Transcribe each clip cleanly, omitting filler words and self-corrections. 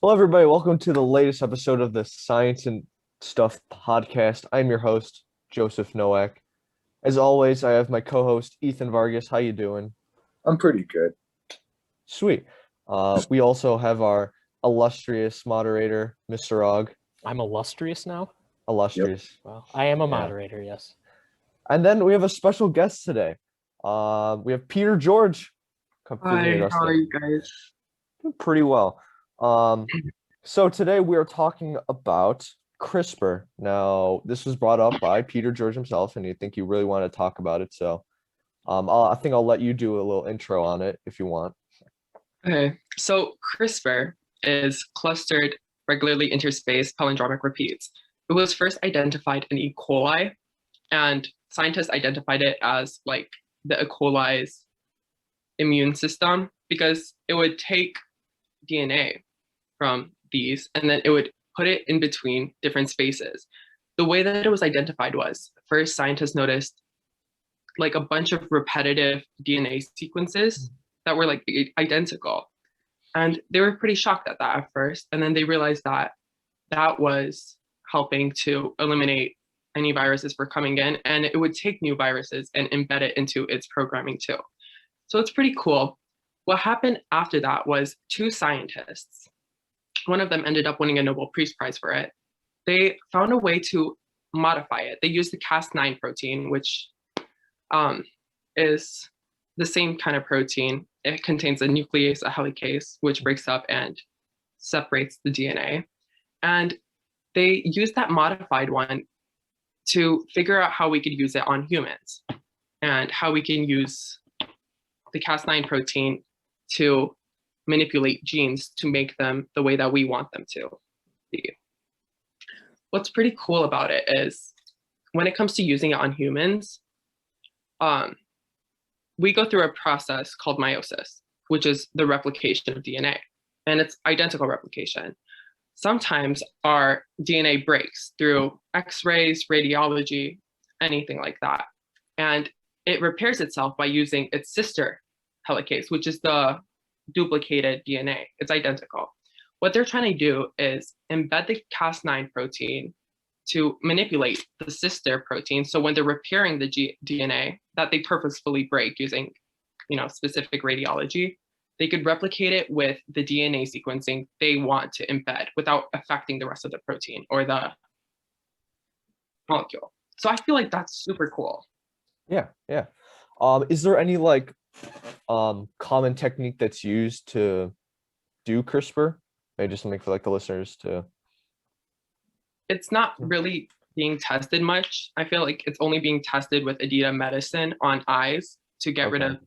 Hello, everybody. Welcome to the latest episode of the Science and Stuff podcast. I'm your host, Joseph Nowak. As always, I have my co-host, Ethan Vargas. How you doing? I'm pretty good. Sweet. We also have our illustrious moderator, Mr. Og. I'm illustrious now? Yep. Illustrious. Well, I am a Yeah. moderator, yes. And then we have a special guest today. We have Peter George visiting Hi, us how are today. you guys? Doing pretty well. So today we are talking about CRISPR. Now, this was brought up by Peter George himself, and I think you really want to talk about it. So, I think I'll let you do a little intro on it if you want. Okay, so CRISPR is clustered regularly interspaced palindromic repeats. It was first identified in E. coli, and scientists identified it as like the E. coli's immune system because it would take DNA from these and then it would put it in between different spaces. The way that it was identified was first scientists noticed like a bunch of repetitive DNA sequences that were like identical. And they were pretty shocked at that at first. And then they realized that that was helping to eliminate any viruses for coming in. And it would take new viruses and embed it into its programming too. So it's pretty cool. What happened after that was two scientists, one of them ended up winning a Nobel Peace Prize for it. They found a way to modify it. They used the Cas9 protein, which is the same kind of protein. It contains a nuclease, a helicase, which breaks up and separates the DNA. And they used that modified one to figure out how we could use it on humans and how we can use the Cas9 protein to manipulate genes to make them the way that we want them to be. What's pretty cool about it is when it comes to using it on humans, we go through a process called meiosis, which is the replication of DNA, and it's identical replication. Sometimes our DNA breaks through X-rays, radiology, anything like that, and it repairs itself by using its sister helicase, which is the duplicated DNA. It's identical. What they're trying to do is embed the Cas9 protein to manipulate the sister protein. So when they're repairing the DNA that they purposefully break using, specific radiology, they could replicate it with the DNA sequencing they want to embed without affecting the rest of the protein or the molecule. So I feel like that's super cool. Yeah. Is there any common technique that's used to do CRISPR? Maybe just something for the listeners to. It's not really being tested much. I feel like it's only being tested with Adida medicine on eyes to get rid of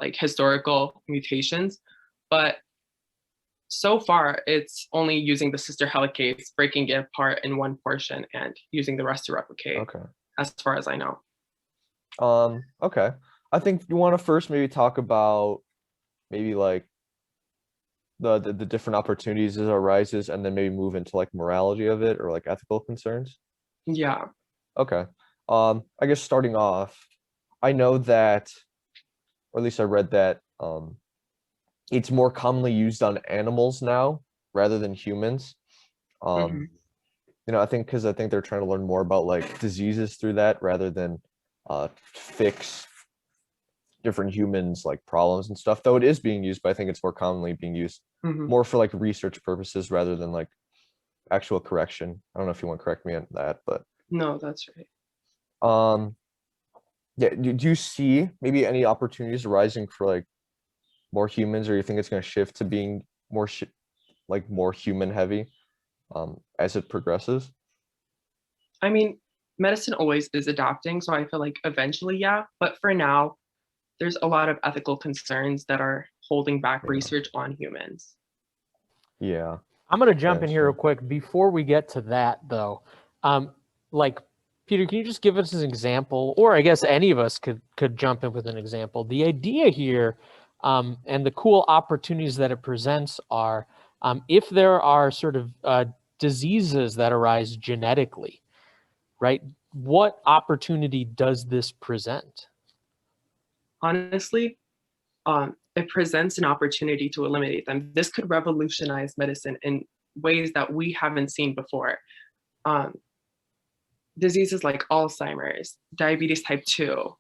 historical mutations. But so far, it's only using the sister helicase, breaking it apart in one portion and using the rest to replicate. Okay. As far as I know. Okay. I think you want to first maybe talk about maybe the different opportunities as it arises, and then maybe move into morality of it or ethical concerns. Yeah. Okay. I guess starting off, I know that, or at least I read that it's more commonly used on animals now rather than humans. I think because they're trying to learn more about diseases through that rather than fix different humans problems and stuff, though it is being used, but I think it's more commonly being used more for research purposes rather than actual correction. I don't know if you want to correct me on that, but no, that's right. Yeah, do you see maybe any opportunities arising for more humans, or you think it's going to shift to being more more human heavy as it progresses? I mean, medicine always is adapting, so I feel like eventually, yeah, but for now there's a lot of ethical concerns that are holding back research on humans. Yeah. I'm going to jump in here real quick. Before we get to that, though, Peter, can you just give us an example, or I guess any of us could jump in with an example? The idea here and the cool opportunities that it presents are if there are sort of diseases that arise genetically, right? What opportunity does this present? Honestly, it presents an opportunity to eliminate them. This could revolutionize medicine in ways that we haven't seen before. Diseases like Alzheimer's, diabetes type 2,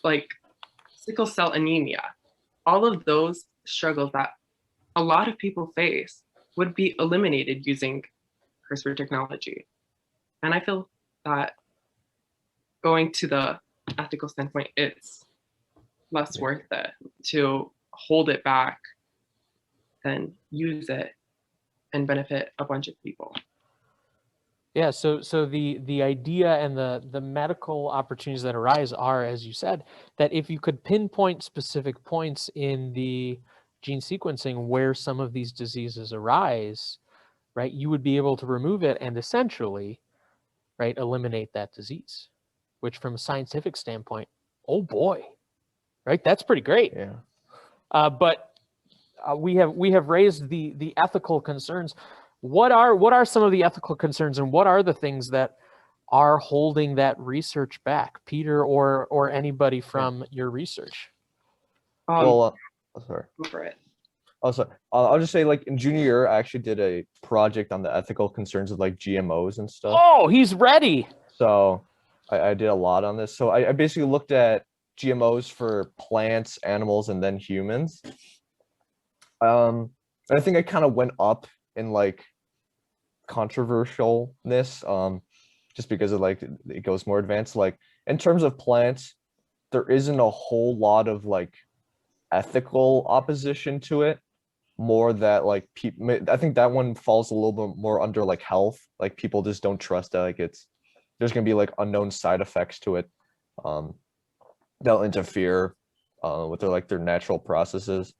like sickle cell anemia, all of those struggles that a lot of people face would be eliminated using CRISPR technology. And I feel that going to the ethical standpoint, it's less worth it to hold it back than use it and benefit a bunch of people. Yeah, so the idea and the medical opportunities that arise are, as you said, that if you could pinpoint specific points in the gene sequencing where some of these diseases arise, right, you would be able to remove it and essentially, right, eliminate that disease, which from a scientific standpoint, oh boy, right, that's pretty great. Yeah. But we have raised the ethical concerns. What are some of the ethical concerns, and what are the things that are holding that research back, Peter, or anybody from your research? Well, sorry. Go for it. Also, I'll just say, like, in junior year, I actually did a project on the ethical concerns of like GMOs and stuff. Oh, he's ready. So I did a lot on this. So I basically looked at GMOs for plants, animals, and then humans. And I think I kind of went up in like controversialness, just because of like it goes more advanced. Like in terms of plants, there isn't a whole lot of like ethical opposition to it. More that like people, I think that one falls a little bit more under like health. Like people just don't trust that, like there's gonna be like unknown side effects to it, that'll interfere with their natural processes.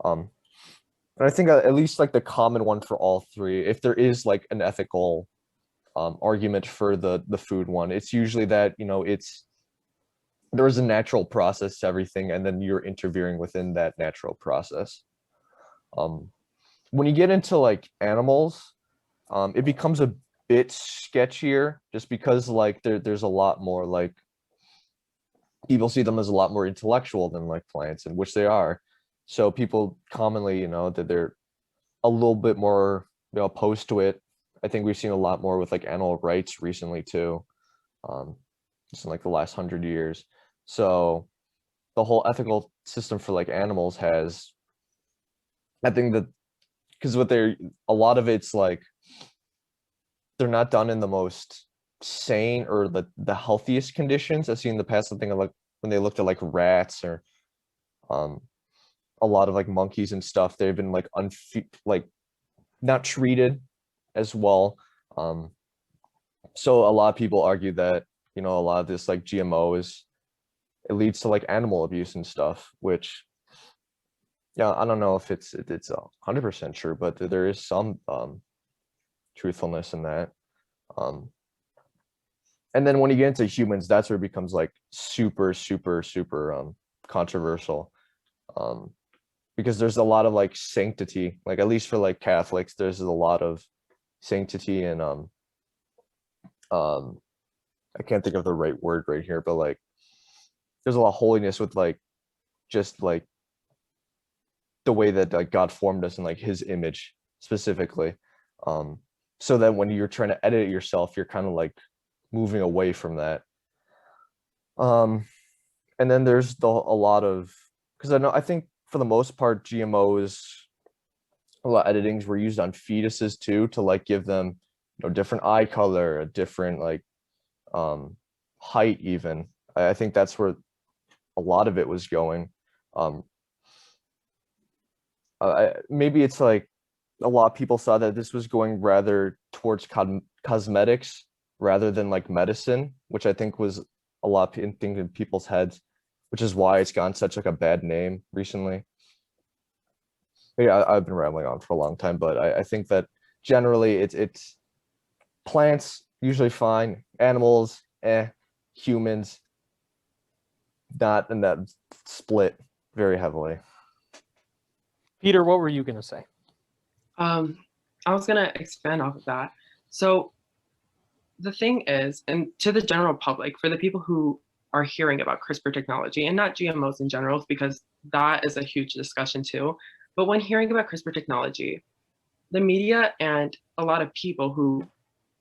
And I think at least like the common one for all three, if there is like an ethical argument for the food one, it's usually that there is a natural process to everything, and then you're interfering within that natural process. When you get into like animals, it becomes a bit sketchier, just because like there's a lot more like people see them as a lot more intellectual than like plants, and which they are. So people commonly, that they're a little bit more, opposed to it. I think we've seen a lot more with like animal rights recently too, just in like the last 100 years. So the whole ethical system for like animals has, I think that because a lot of it's like they're not done in the most sane or the healthiest conditions. I've seen in the past something like when they looked at like rats or a lot of like monkeys and stuff, they've been like not treated as well. So a lot of people argue that a lot of this like GMO it leads to like animal abuse and stuff, which I don't know if it's 100% true, but there is some truthfulness in that. And then when you get into humans, that's where it becomes like super, super, super controversial, because there's a lot of like sanctity, like at least for like Catholics, there's a lot of sanctity and I can't think of the right word right here, but like there's a lot of holiness with like just like the way that like God formed us in like his image specifically, so that when you're trying to edit it yourself, you're kind of like moving away from that. And then there's a lot of, because I think for the most part GMOs, a lot of editings were used on fetuses too, to like give them different eye color, a different like height even. I think that's where a lot of it was going. Maybe it's like a lot of people saw that this was going rather towards cosmetics rather than like medicine, which I think was a lot of thing in people's heads, which is why it's gotten such like a bad name recently. Yeah, I've been rambling on for a long time, but I think that generally it's plants usually fine, animals, humans not, and that split very heavily. Peter, what were you going to say? I was going to expand off of that. So the thing is, and to the general public, for the people who are hearing about CRISPR technology, and not GMOs in general, because that is a huge discussion too, but when hearing about CRISPR technology, the media and a lot of people who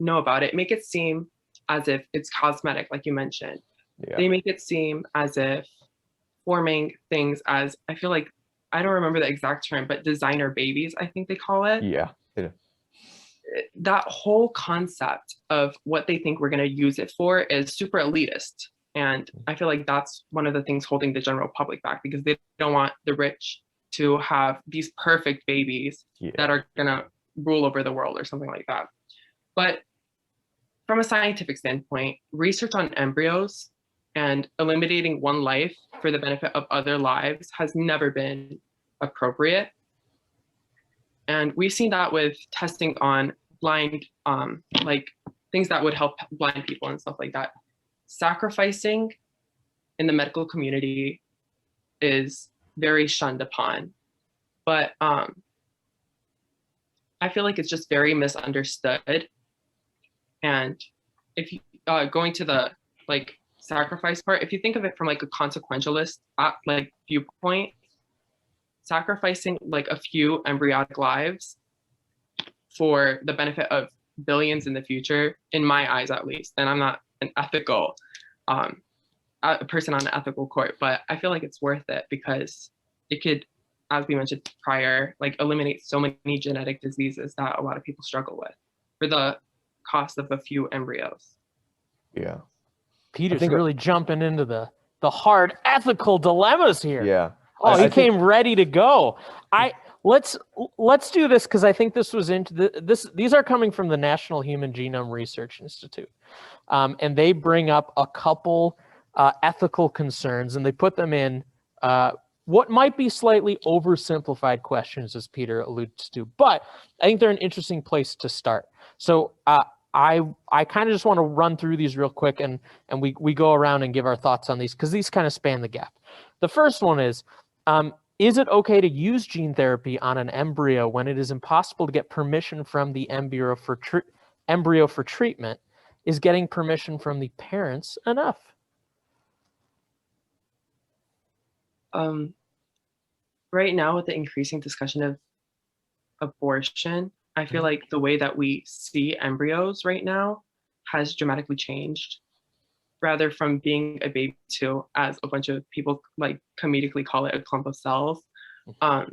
know about it make it seem as if it's cosmetic, like you mentioned. Yeah. They make it seem as if forming things as, I feel like, I don't remember the exact term, but designer babies, I think they call it. Yeah. That whole concept of what they think we're going to use it for is super elitist. And I feel like that's one of the things holding the general public back, because they don't want the rich to have these perfect babies that are going to rule over the world or something like that. But from a scientific standpoint, research on embryos and eliminating one life for the benefit of other lives has never been appropriate. And we've seen that with testing on blind, like things that would help blind people and stuff like that. Sacrificing in the medical community is very shunned upon. But I feel like it's just very misunderstood. And if you going to the like sacrifice part, if you think of it from like a consequentialist like viewpoint, sacrificing like a few embryonic lives for the benefit of billions in the future, in my eyes at least, and I'm not an ethical a person on an ethical court, but I feel like it's worth it because it could, as we mentioned prior, like eliminate so many genetic diseases that a lot of people struggle with for the cost of a few embryos. Yeah. Peter's really jumping into the hard ethical dilemmas here. Yeah. Oh, he came ready to go. Let's do this, because I think this was into this. These are coming from the National Human Genome Research Institute, and they bring up a couple ethical concerns, and they put them in what might be slightly oversimplified questions, as Peter alludes to. But I think they're an interesting place to start. So I kind of just want to run through these real quick, and we go around and give our thoughts on these, because these kind of span the gap. The first one is it okay to use gene therapy on an embryo when it is impossible to get permission from the embryo for treatment? Is getting permission from the parents enough? Right now, with the increasing discussion of abortion, I feel like the way that we see embryos right now has dramatically changed, rather from being a baby to, as a bunch of people like comedically call it, a clump of cells. I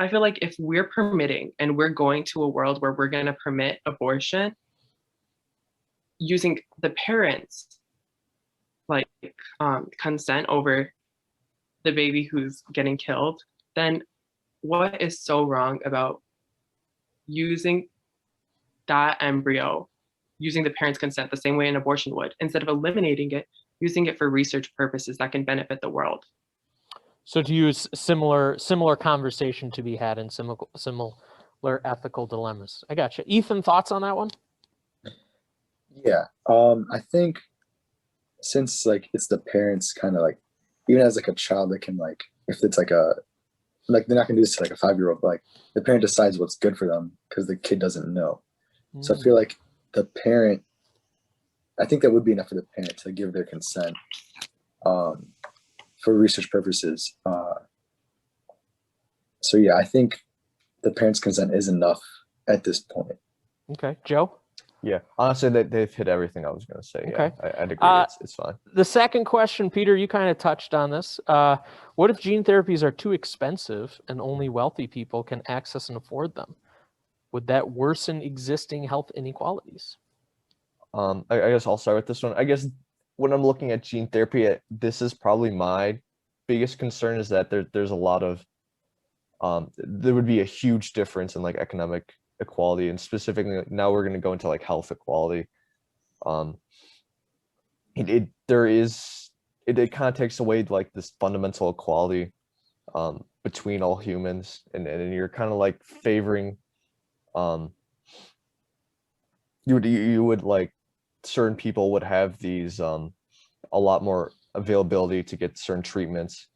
feel like if we're permitting and we're going to a world where we're going to permit abortion using the parents' like consent over the baby who's getting killed, then what is so wrong about using that embryo, using the parents' consent the same way an abortion would, instead of eliminating it, using it for research purposes that can benefit the world? So to use similar conversation to be had in similar ethical dilemmas. I got you. Ethan, thoughts on that one? Yeah, I think since like it's the parents kind of like, even as like a child, they can like, if it's like they're not gonna do this to like a 5-year-old, but like the parent decides what's good for them because the kid doesn't know. So I feel like I think that would be enough for the parent to give their consent for research purposes. So yeah, I think the parents' consent is enough at this point. Okay, Joe? Yeah, honestly, they've hit everything I was going to say. Okay. Yeah, I'd agree. It's fine. The second question, Peter, you kind of touched on this. What if gene therapies are too expensive and only wealthy people can access and afford them? Would that worsen existing health inequalities? I guess I'll start with this one. I guess when I'm looking at gene therapy, this is probably my biggest concern, is that there's a lot of there would be a huge difference in like economic equality, and specifically now we're going to go into like health equality. It kind of takes away like this fundamental equality between all humans, and you're kind of like favoring you would like certain people would have these a lot more availability to get certain treatments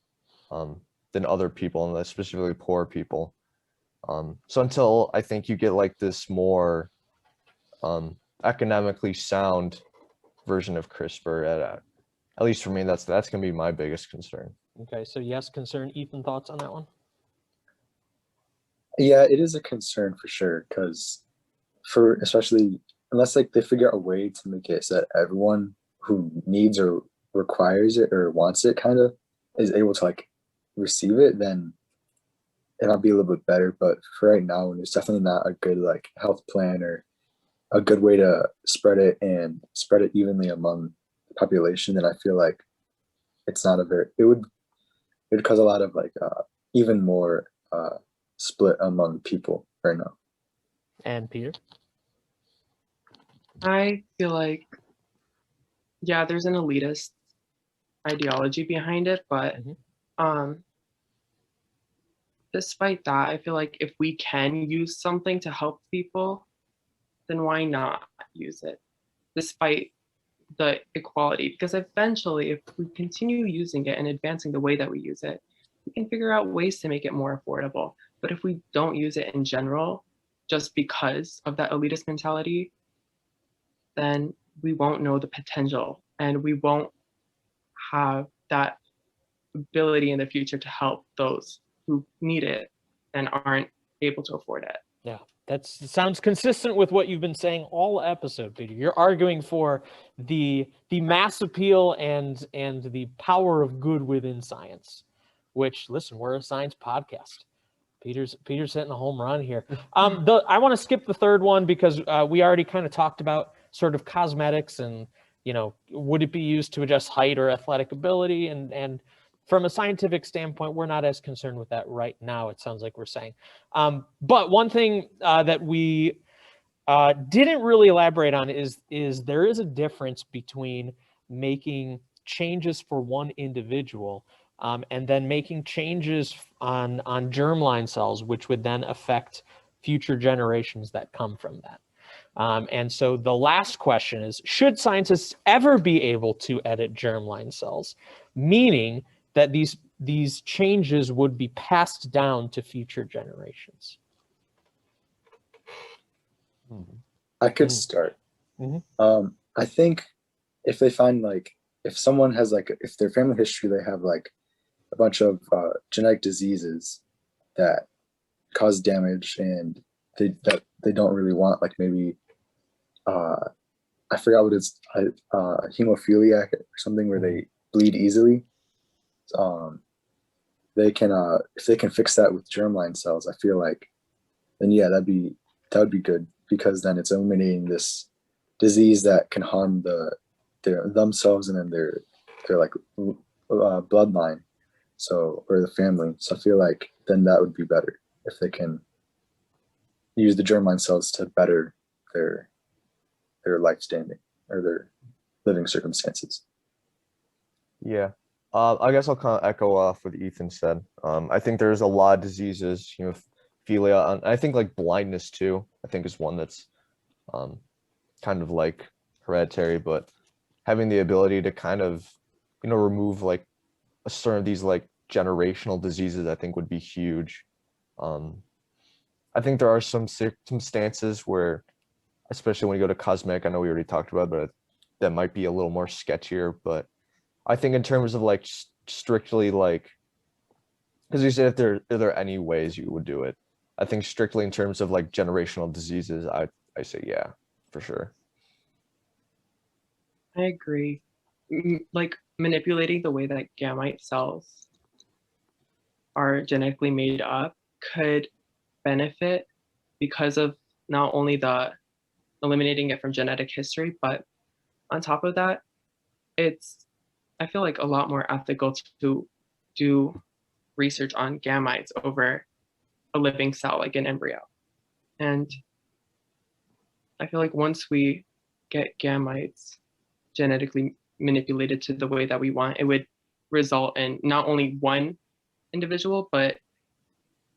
than other people, and specifically poor people. So until I think you get like this more economically sound version of CRISPR, at least for me, that's gonna be my biggest concern. Okay, so yes, concern. Ethan, thoughts on that one? Yeah, it is a concern for sure, because for especially unless like they figure out a way to make it so that everyone who needs or requires it or wants it kind of is able to like receive it, then it might be a little bit better. But for right now, there's definitely not a good like health plan or a good way to spread it and spread it evenly among the population. Then I feel like it's not a very it would cause a lot of like even more split among people right now. And Peter? I feel like, yeah, there's an elitist ideology behind it, but um, despite that, I feel like if we can use something to help people, then why not use it, despite the equality? Because eventually, if we continue using it and advancing the way that we use it, we can figure out ways to make it more affordable. But if we don't use it in general, just because of that elitist mentality, then we won't know the potential and we won't have that ability in the future to help those who need it and aren't able to afford it. Yeah, that sounds consistent with what you've been saying all episode, Peter. You're arguing for the mass appeal and the power of good within science, which, listen, we're a science podcast. Peter's hitting a home run here. I want to skip the third one because we already kind of talked about sort of cosmetics and, would it be used to adjust height or athletic ability? And from a scientific standpoint, we're not as concerned with that right now, it sounds like we're saying. But one thing that we didn't really elaborate on is there is a difference between making changes for one individual and then making changes on germline cells, which would then affect future generations that come from that. And so the last question is, should scientists ever be able to edit germline cells, meaning that these changes would be passed down to future generations? I could start. I think if they find like if someone has like if their family history they have like a bunch of genetic diseases that cause damage and they don't really want, like maybe I forgot what it's hemophiliac or something where they bleed easily. They can if they can fix that with germline cells, I feel like then yeah, that would be good, because then it's eliminating this disease that can harm themselves and then their like bloodline, so, or the family. So I feel like then that would be better if they can use the germline cells to better their life standing or their living circumstances. Yeah. I guess I'll kind of echo off what Ethan said. I think there's a lot of diseases, philia, and I think like blindness too, I think is one that's kind of like hereditary, but having the ability to kind of, remove like a certain of these like generational diseases, I think would be huge. I think there are some circumstances where, especially when you go to cosmetic, I know we already talked about, but that might be a little more sketchier. But I think in terms of like strictly like, because you said if there any ways you would do it, I think strictly in terms of like generational diseases, I say yeah, for sure. I agree. Like manipulating the way that gamete cells are genetically made up could benefit because of not only the eliminating it from genetic history, but on top of that, I feel like a lot more ethical to do research on gametes over a living cell like an embryo. And I feel like once we get gametes genetically manipulated to the way that we want, it would result in not only one individual, but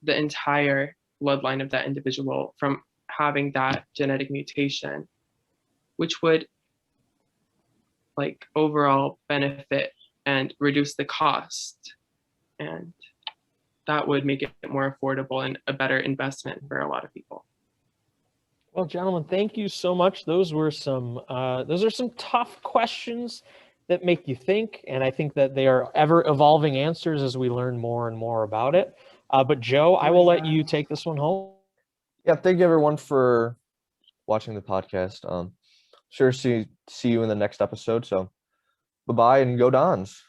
the entire bloodline of that individual from having that genetic mutation, which would like overall benefit and reduce the cost. And that would make it more affordable and a better investment for a lot of people. Well, gentlemen, thank you so much. Those are some tough questions that make you think, and I think that they are ever evolving answers as we learn more and more about it. But Joe, I will let you take this one home. Yeah, thank you everyone for watching the podcast. Sure see you in the next episode. So bye-bye and go Dons.